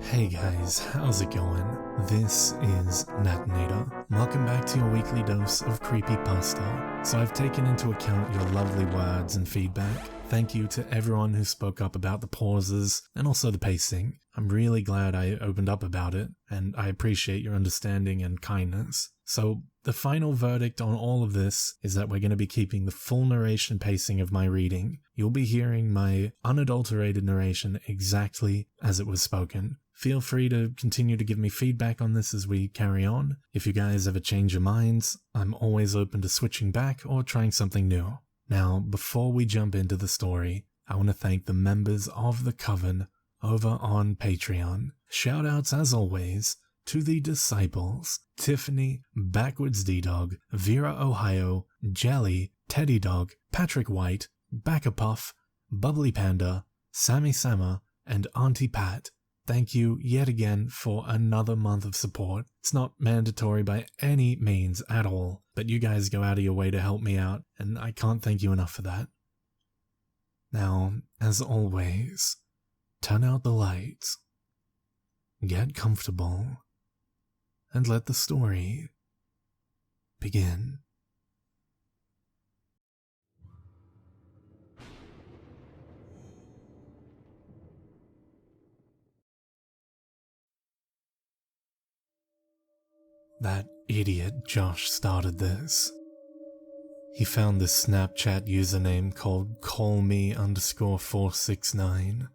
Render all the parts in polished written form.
Hey guys, how's it going? This is Natinator. Welcome back to your weekly dose of creepypasta. So I've taken into account your lovely words and feedback. Thank you to everyone who spoke up about the pauses and also the pacing. I'm really glad I opened up about it, and I appreciate your understanding and kindness. So the final verdict on all of this is that we're going to be keeping the full narration pacing of my reading. You'll be hearing my unadulterated narration exactly as it was spoken. Feel free to continue to give me feedback on this as we carry on. If you guys ever change your minds, I'm always open to switching back or trying something new. Now, before we jump into the story, I want to thank the members of the Coven over on Patreon. Shoutouts as always to the Disciples, Tiffany, Backwards D-Dog, Vera Ohio, Jelly, Teddy Dog, Patrick White, Backapuff, Bubbly Panda, Sammy Sama, and Auntie Pat. Thank you yet again for another month of support. It's not mandatory by any means at all, but you guys go out of your way to help me out, and I can't thank you enough for that. Now, as always, turn out the lights, get comfortable, and let the story begin. That idiot Josh started this. He found this Snapchat username called callme_469.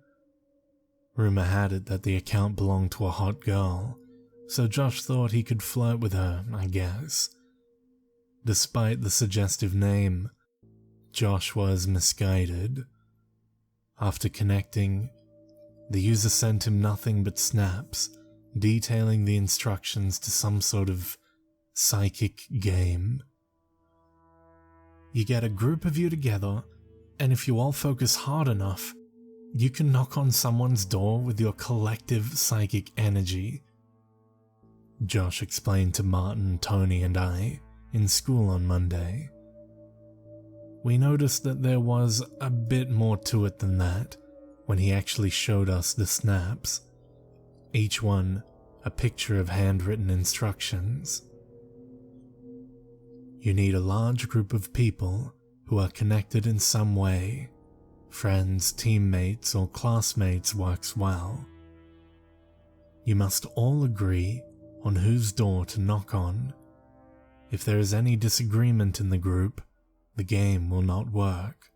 Rumor had it that the account belonged to a hot girl, so Josh thought he could flirt with her, I guess. Despite the suggestive name, Josh was misguided. After connecting, the user sent him nothing but snaps, detailing the instructions to some sort of psychic game. You get a group of you together, and if you all focus hard enough, you can knock on someone's door with your collective psychic energy. Josh explained to Martin, Tony, and I in school on Monday. We noticed that there was a bit more to it than that when he actually showed us the snaps. Each one a picture of handwritten instructions. You need a large group of people who are connected in some way. Friends, teammates, or classmates works well. You must all agree on whose door to knock on. If there is any disagreement in the group, the game will not work.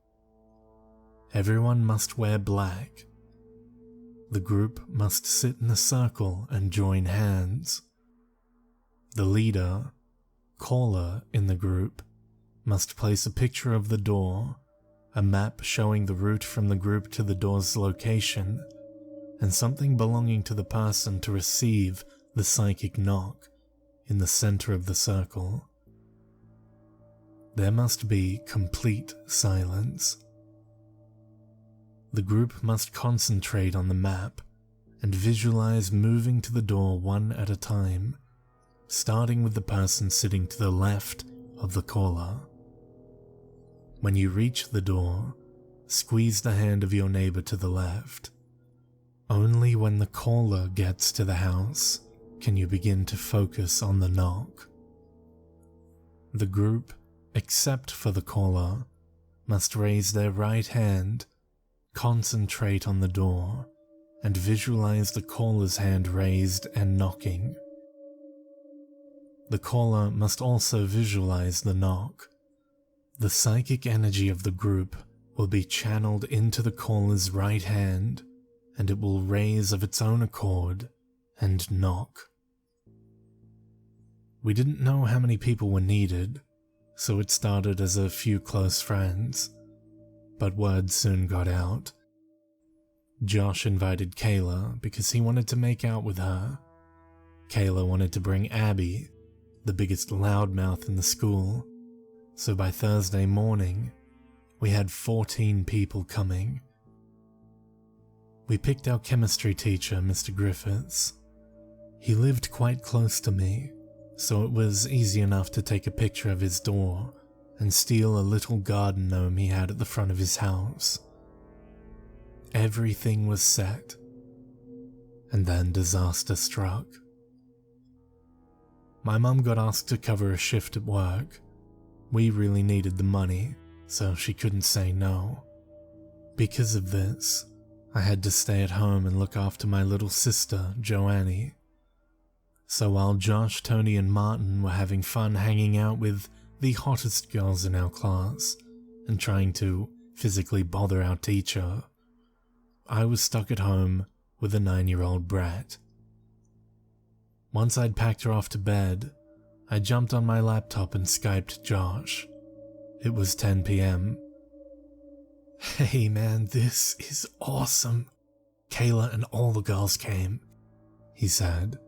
Everyone must wear black. The group must sit in a circle and join hands. The leader, caller in the group, must place a picture of the door, a map showing the route from the group to the door's location, and something belonging to the person to receive the psychic knock in the center of the circle. There must be complete silence. The group must concentrate on the map and visualize moving to the door one at a time, starting with the person sitting to the left of the caller. When you reach the door, squeeze the hand of your neighbor to the left. Only when the caller gets to the house can you begin to focus on the knock. The group, except for the caller, must raise their right hand, concentrate on the door, and visualize the caller's hand raised and knocking. The caller must also visualize the knock. The psychic energy of the group will be channeled into the caller's right hand, and it will raise of its own accord and knock. We didn't know how many people were needed, so it started as a few close friends. But word soon got out. Josh invited Kayla because he wanted to make out with her. Kayla wanted to bring Abby, the biggest loudmouth in the school, so by Thursday morning, we had 14 people coming. We picked our chemistry teacher, Mr. Griffiths. He lived quite close to me, so it was easy enough to take a picture of his door and steal a little garden gnome he had at the front of his house. Everything was set, and then disaster struck. My mum got asked to cover a shift at work. We really needed the money, so she couldn't say no. Because of this, I had to stay at home and look after my little sister, Joannie. So while Josh, Tony, and Martin were having fun hanging out with the hottest girls in our class and trying to physically bother our teacher, I was stuck at home with a 9-year-old brat. Once I'd packed her off to bed, I jumped on my laptop and Skyped Josh. It was 10 p.m. "Hey man, this is awesome. Kayla and all the girls came," he said.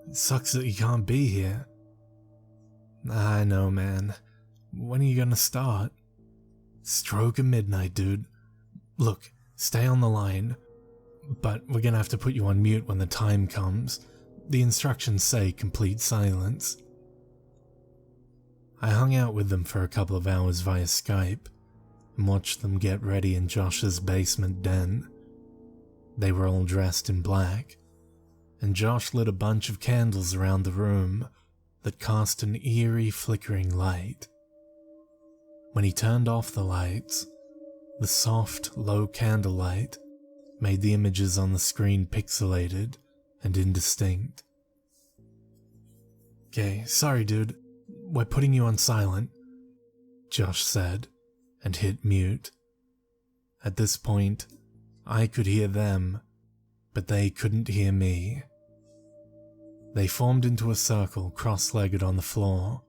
"It sucks that you can't be here." "I know, man. When are you gonna start?" "Stroke of midnight, dude. Look, stay on the line, but we're gonna have to put you on mute when the time comes. The instructions say complete silence." I hung out with them for a couple of hours via Skype and watched them get ready in Josh's basement den. They were all dressed in black, and Josh lit a bunch of candles around the room that cast an eerie flickering light. When he turned off the lights, the soft, low candlelight made the images on the screen pixelated and indistinct. "Okay, sorry dude, we're putting you on silent," Josh said, and hit mute. At this point, I could hear them, but they couldn't hear me. They formed into a circle, cross-legged on the floor.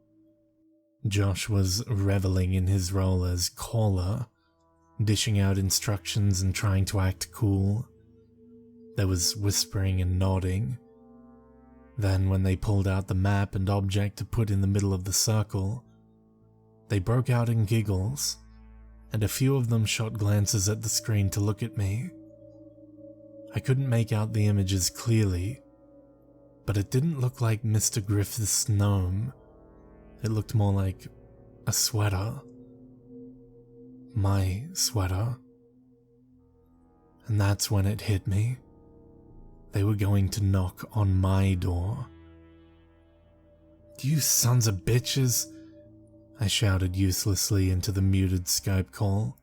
Josh was reveling in his role as caller, dishing out instructions and trying to act cool. There was whispering and nodding. Then, when they pulled out the map and object to put in the middle of the circle, they broke out in giggles, and a few of them shot glances at the screen to look at me. I couldn't make out the images clearly, but it didn't look like Mr. Griffith's gnome. It looked more like a sweater. My sweater. And that's when it hit me. They were going to knock on my door. "You sons of bitches!" I shouted uselessly into the muted Skype call.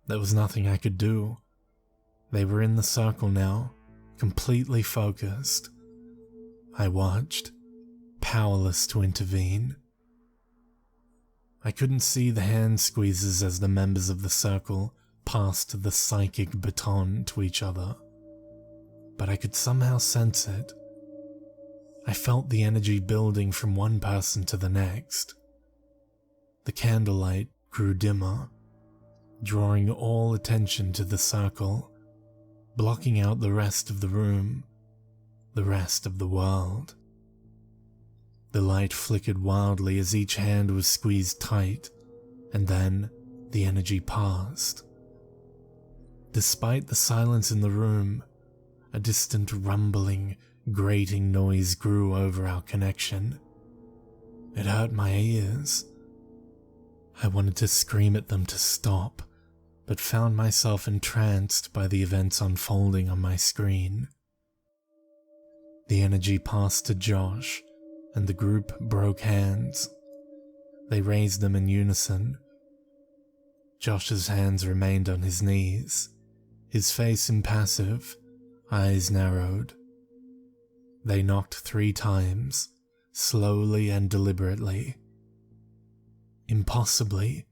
There was nothing I could do. They were in the circle now, completely focused. I watched, powerless to intervene. I couldn't see the hand squeezes as the members of the circle passed the psychic baton to each other, but I could somehow sense it. I felt the energy building from one person to the next. The candlelight grew dimmer, drawing all attention to the circle, blocking out the rest of the room, the rest of the world. The light flickered wildly as each hand was squeezed tight, and then the energy passed. Despite the silence in the room, a distant rumbling, grating noise grew over our connection. It hurt my ears. I wanted to scream at them to stop, but found myself entranced by the events unfolding on my screen. The energy passed to Josh, and the group broke hands. They raised them in unison. Josh's hands remained on his knees, his face impassive, eyes narrowed. They knocked 3 times, slowly and deliberately. Impossibly,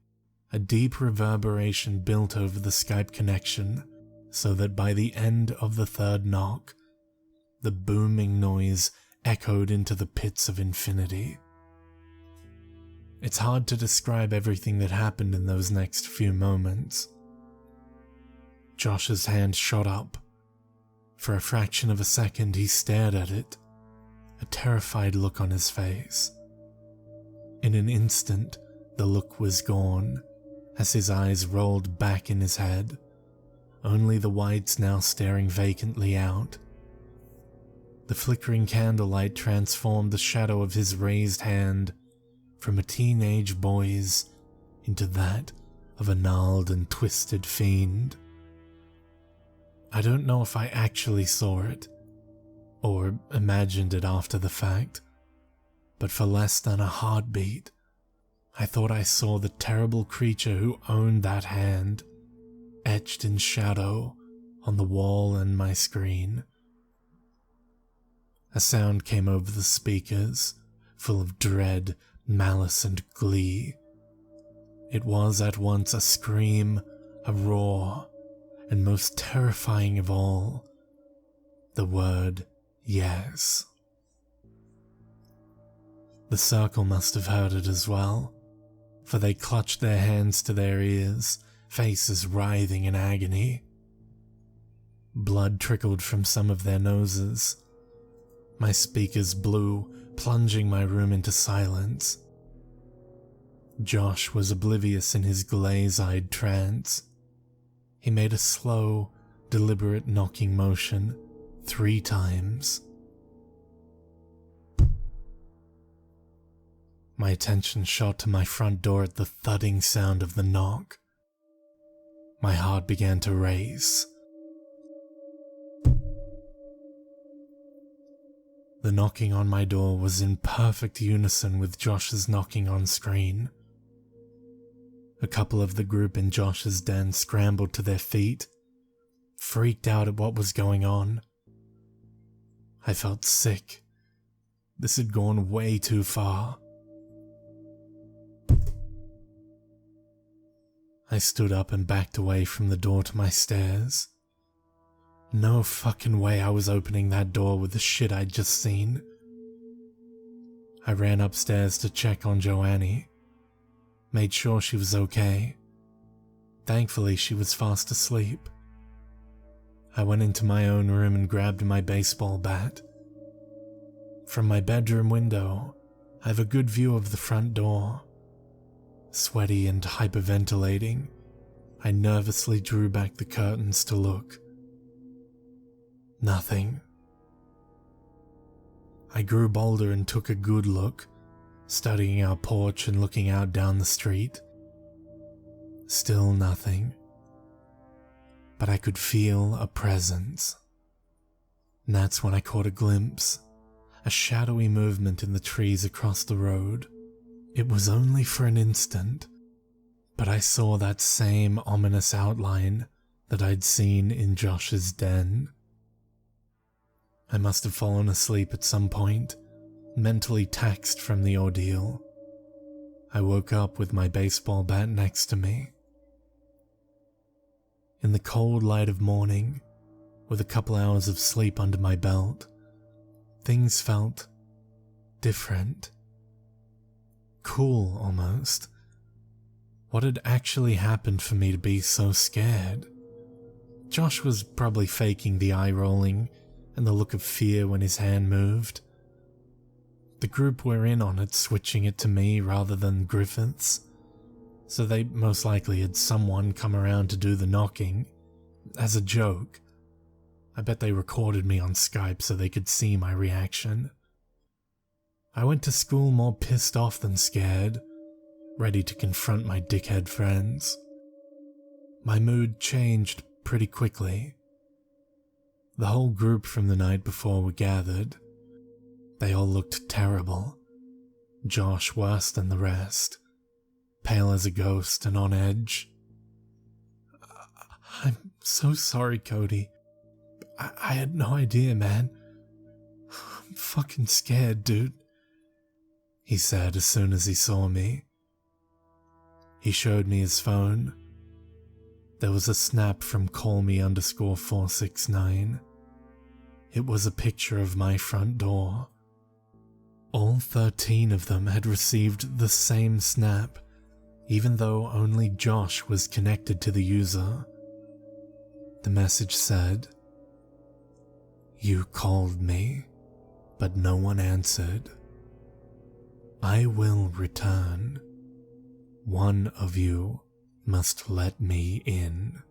a deep reverberation built over the Skype connection, so that by the end of the 3rd knock, the booming noise echoed into the pits of infinity. It's hard to describe everything that happened in those next few moments. Josh's hand shot up. For a fraction of a second, he stared at it, a terrified look on his face. In an instant, the look was gone, as his eyes rolled back in his head, only the whites now staring vacantly out. The flickering candlelight transformed the shadow of his raised hand from a teenage boy's into that of a gnarled and twisted fiend. I don't know if I actually saw it, or imagined it after the fact, but for less than a heartbeat, I thought I saw the terrible creature who owned that hand, etched in shadow on the wall and my screen. A sound came over the speakers, full of dread, malice, and glee. It was at once a scream, a roar, and most terrifying of all, the word yes. The circle must have heard it as well, for they clutched their hands to their ears, faces writhing in agony. Blood trickled from some of their noses. My speakers blew, plunging my room into silence. Josh was oblivious in his glaze-eyed trance. He made a slow, deliberate knocking motion 3 times. My attention shot to my front door at the thudding sound of the knock. My heart began to race. The knocking on my door was in perfect unison with Josh's knocking on screen. A couple of the group in Josh's den scrambled to their feet, freaked out at what was going on. I felt sick. This had gone way too far. I stood up and backed away from the door to my stairs. No fucking way I was opening that door with the shit I'd just seen. I ran upstairs to check on Joannie. Made sure she was okay. Thankfully, she was fast asleep. I went into my own room and grabbed my baseball bat. From my bedroom window, I have a good view of the front door. Sweaty and hyperventilating, I nervously drew back the curtains to look. Nothing. I grew bolder and took a good look, studying our porch and looking out down the street. Still nothing. But I could feel a presence. And that's when I caught a glimpse, a shadowy movement in the trees across the road. It was only for an instant, but I saw that same ominous outline that I'd seen in Josh's den. I must have fallen asleep at some point, mentally taxed from the ordeal. I woke up with my baseball bat next to me. In the cold light of morning, with a couple hours of sleep under my belt, things felt different. Cool, almost. What had actually happened for me to be so scared? Josh was probably faking the eye rolling and the look of fear when his hand moved. The group were in on it, switching it to me rather than Griffiths, so they most likely had someone come around to do the knocking. As a joke. I bet they recorded me on Skype so they could see my reaction. I went to school more pissed off than scared, ready to confront my dickhead friends. My mood changed pretty quickly. The whole group from the night before were gathered. They all looked terrible. Josh worse than the rest, pale as a ghost and on edge. I'm so sorry, Cody. I had no idea, man. I'm fucking scared, dude, he said as soon as he saw me. He showed me his phone. There was a snap from callme_469. It was a picture of my front door. All 13 of them had received the same snap, even though only Josh was connected to the user. The message said, "You called me, but no one answered. I will return. One of you must let me in."